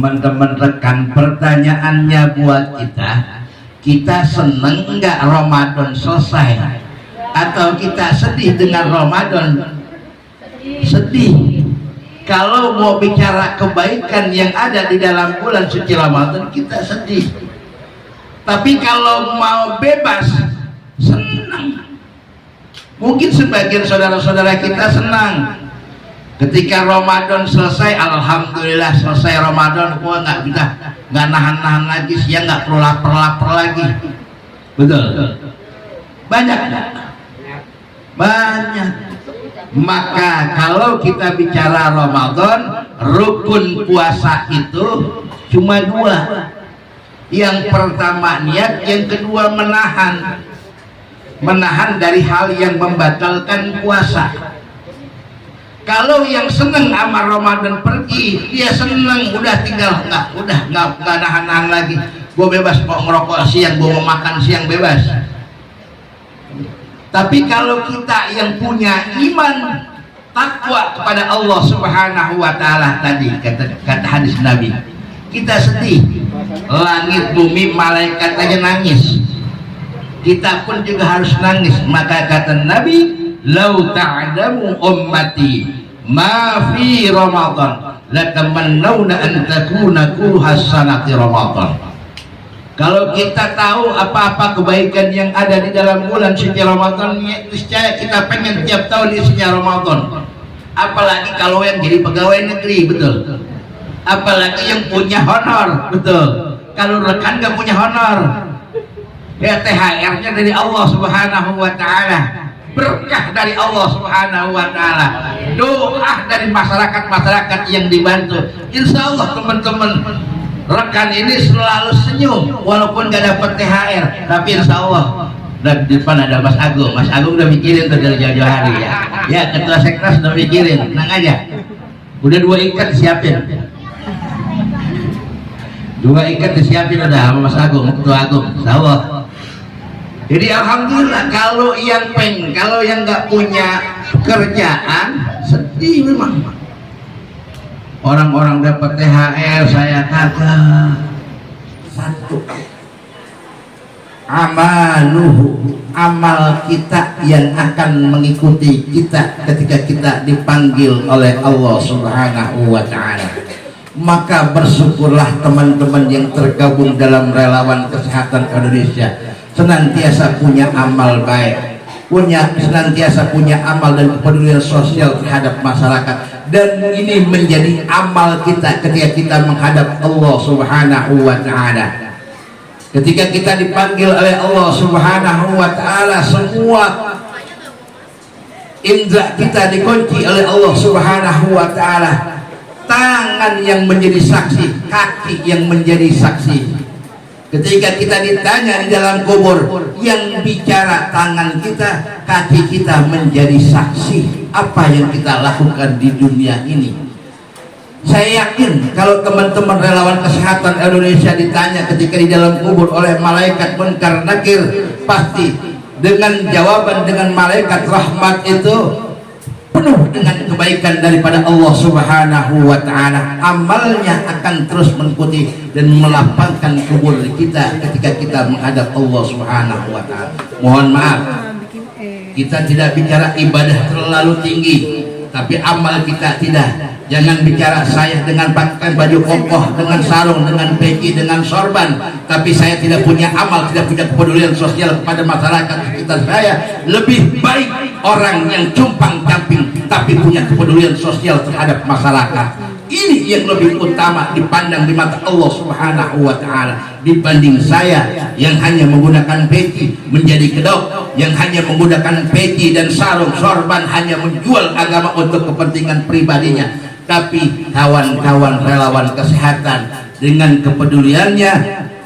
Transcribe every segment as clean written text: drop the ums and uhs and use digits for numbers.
Teman-teman rekan, pertanyaannya buat kita seneng nggak Ramadan selesai? Atau kita sedih dengan Ramadan? Sedih. Kalau mau bicara kebaikan yang ada di dalam bulan suci Ramadan, kita sedih. Tapi kalau mau bebas, senang. Mungkin sebagian saudara-saudara kita senang ketika Ramadan selesai. Alhamdulillah selesai Ramadan, gua nggak nahan-nahan lagi, siang nggak perlu lapar lagi. Betul. Banyak. Maka kalau kita bicara Ramadan, rukun puasa itu cuma dua. Yang pertama niat, yang kedua menahan dari hal yang membatalkan puasa. Kalau yang seneng sama Ramadan pergi, dia seneng, udah tinggal nggak nahan-nahan lagi. Gue bebas mau ngerokok siang, gue mau makan siang bebas. Tapi kalau kita yang punya iman takwa kepada Allah Subhanahu wa Ta'ala, tadi kata hadis Nabi, kita sedih, langit bumi malaikat aja nangis, kita pun juga harus nangis. Maka kata Nabi, lau ta'lamu ummati ma fi Ramadan la tamannawna an takuna kulhas sanati Ramadan. Kalau kita tahu apa-apa kebaikan yang ada di dalam bulan suci Ramadan, niscaya kita pengen tiap tahun isinya Ramadan. Apalagi kalau yang jadi pegawai negeri, betul. Apalagi yang punya honor, betul. Kalau rekan nggak punya honor, ya THR-nya dari Allah Subhanahu wa Ta'ala, berkah dari Allah Subhanahu wa Ta'ala, doa dari masyarakat yang dibantu. Insya Allah teman-teman rekan ini selalu senyum walaupun gak dapat THR, tapi insya Allah. Dan di depan ada Mas Agung udah mikirin tuh dari jauh-jauh hari ya ketua seknas udah mikirin, tenang aja, udah 2 ikat disiapin, 2 ikat disiapin udah sama Mas Agung, ketua Agung, insya Allah. Jadi alhamdulillah, kalau yang nggak punya pekerjaan sedih memang. Orang-orang dapat THR, saya kagak. Satu, amal kita yang akan mengikuti kita ketika kita dipanggil oleh Allah Subhanahu wa Ta'ala. Maka bersyukurlah teman-teman yang tergabung dalam Relawan Kesehatan Indonesia, senantiasa punya amal baik, senantiasa punya amal dan kepedulian sosial terhadap masyarakat. Dan ini menjadi amal kita ketika kita menghadap Allah Subhanahu wa Ta'ala. Ketika kita dipanggil oleh Allah Subhanahu wa Ta'ala, semua indra kita dikunci oleh Allah Subhanahu wa Ta'ala. Tangan yang menjadi saksi, kaki yang menjadi saksi. Ketika kita ditanya di dalam kubur, yang bicara tangan kita, kaki kita menjadi saksi apa yang kita lakukan di dunia ini. Saya yakin kalau teman-teman Relawan Kesehatan Indonesia ditanya ketika di dalam kubur oleh malaikat Munkar Nakir, pasti dengan jawaban dengan malaikat rahmat itu penuh dengan kebaikan daripada Allah Subhanahu wa Ta'ala. Amalnya akan terus mengikuti dan melapangkan kubur kita ketika kita menghadap Allah Subhanahu wa Ta'ala. Mohon maaf, kita tidak bicara ibadah terlalu tinggi, tapi amal kita tidak. Jangan bicara saya dengan pakai baju kokoh, dengan sarung, dengan peci, dengan sorban, tapi saya tidak punya amal, tidak punya kepedulian sosial kepada masyarakat sekitar saya. Lebih baik orang yang cumpang-camping tapi punya kepedulian sosial terhadap masyarakat. Ini yang lebih utama dipandang di mata Allah Subhanahu wa Ta'ala dibanding saya yang hanya menggunakan peci menjadi kedok, yang hanya menggunakan peci dan sarung sorban, hanya menjual agama untuk kepentingan pribadinya. Tapi kawan-kawan relawan kesehatan dengan kepeduliannya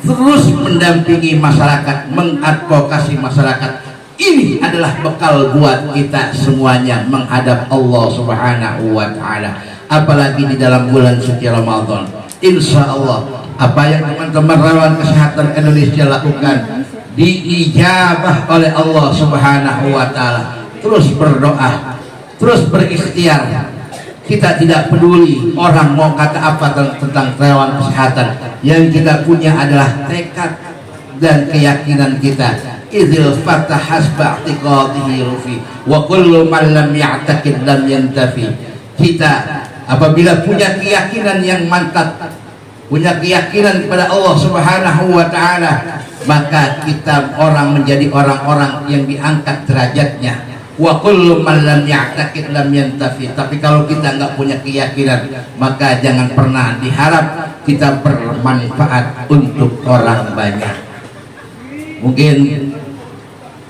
terus mendampingi masyarakat, mengadvokasi masyarakat. Ini adalah bekal buat kita semuanya menghadap Allah Subhanahu wa Ta'ala. Apalagi di dalam bulan suci Ramadan, insya Allah apa yang teman-teman relawan kesehatan Indonesia lakukan diijabah oleh Allah Subhanahu wa Ta'ala. Terus berdoa, terus berikhtiar. Kita tidak peduli orang mau kata apa tentang relawan kesehatan. Yang kita punya adalah tekad dan keyakinan kita. Idzil fatah hasba i'tiqadihi rufi wa kullu man lam ya'taqid lam yantafi. Kita apabila punya keyakinan yang mantap, punya keyakinan kepada Allah Subhanahu wa taala, maka kita orang menjadi orang-orang yang diangkat derajatnya. Wa kullu man lam ya'taqid lam yantafi. Tapi kalau kita enggak punya keyakinan, maka jangan pernah diharap kita bermanfaat untuk orang banyak. Mungkin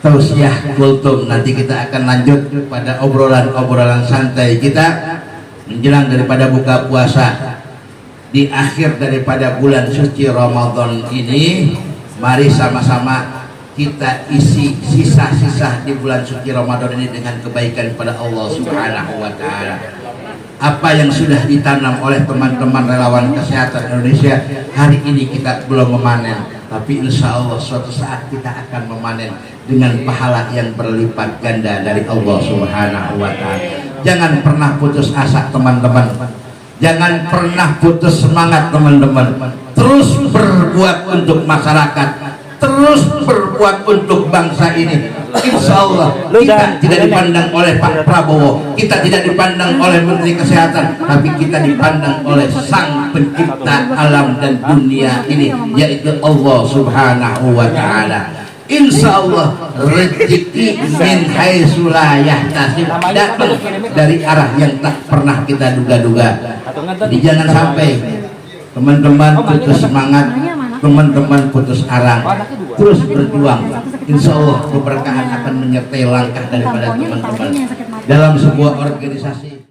tausiah kultum nanti kita akan lanjut pada obrolan-obrolan santai kita menjelang daripada buka puasa di akhir daripada bulan suci Ramadan ini. Mari sama-sama kita isi sisa-sisa di bulan suci Ramadan ini dengan kebaikan kepada Allah Subhanahu wa taala. Apa yang sudah ditanam oleh teman-teman relawan kesehatan Indonesia hari ini kita belum memanen, tapi insya Allah suatu saat kita akan memanen dengan pahala yang berlipat ganda dari Allah Subhanahu wa taala. Jangan pernah putus asa teman-teman, jangan pernah putus semangat teman-teman. Terus berbuat untuk masyarakat, terus berbuat untuk bangsa ini. Insya Allah kita tidak dipandang oleh Pak Prabowo, kita tidak dipandang oleh Menteri Kesehatan, tapi kita dipandang oleh Sang Pencipta alam dan dunia ini, yaitu Allah Subhanahu wa taala. Insya Allah rezeki min haitsu la yahtasib, datang dari arah yang tak pernah kita duga-duga. Jadi jangan sampai teman-teman putus semangat, teman-teman putus arang, terus berjuang. Insya Allah keberkahan akan menyertai langkah daripada teman-teman dalam sebuah organisasi.